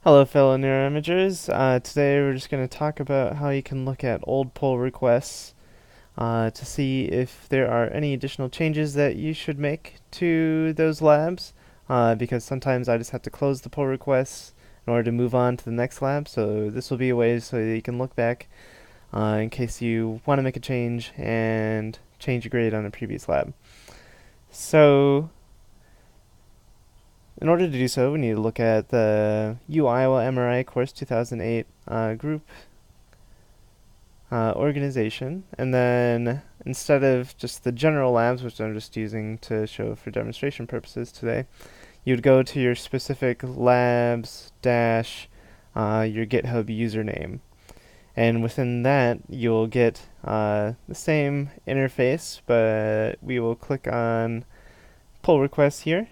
Hello, fellow neuroimagers. Today we're just going to talk about how you can look at old pull requests to see if there are any additional changes that you should make to those labs. Because sometimes I just have to close the pull requests in order to move on to the next lab. So this will be a way so that you can look back in case you want to make a change and change your grade on a previous lab. So in order to do so, we need to look at the U Iowa MRI Course 2008 group organization, and then instead of just the general labs, which I'm just using to show for demonstration purposes today, you'd go to your specific labs dash your GitHub username. And within that, you'll get the same interface, but we will click on pull requests here,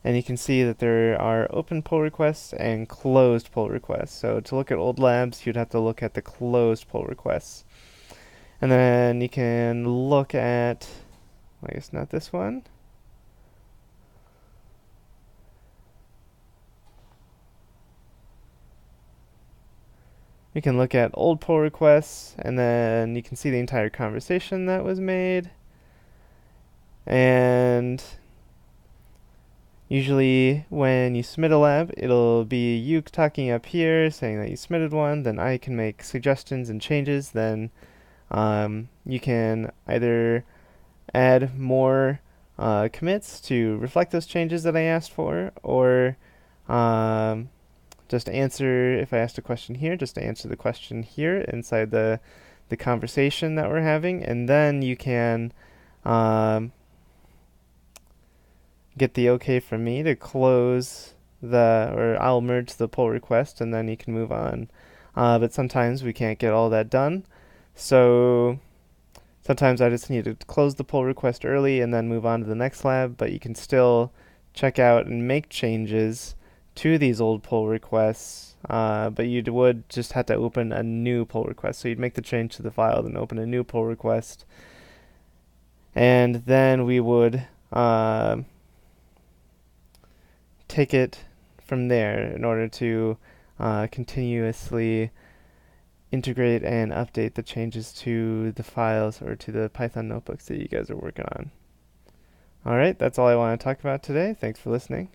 and you can see that there are open pull requests and closed pull requests. So to look at old labs, you'd have to look at the closed pull requests. And then you can look at, I guess not this one. You can look at old pull requests, and then you can see the entire conversation that was made. And usually when you submit a lab, it'll be you talking up here saying that you submitted one, then I can make suggestions and changes, then you can either add more commits to reflect those changes that I asked for, or just answer, if I asked a question here, just answer the question here inside the conversation that we're having, and then you can um, get the okay from me to close or I'll merge the pull request, and then you can move on. But sometimes we can't get all that done, so sometimes I just need to close the pull request early and then move on to the next lab, but you can still check out and make changes to these old pull requests, but you would just have to open a new pull request. So you'd make the change to the file, then open a new pull request, and then we would take it from there in order to continuously integrate and update the changes to the files or to the Python notebooks that you guys are working on. Alright, that's all I want to talk about today. Thanks for listening.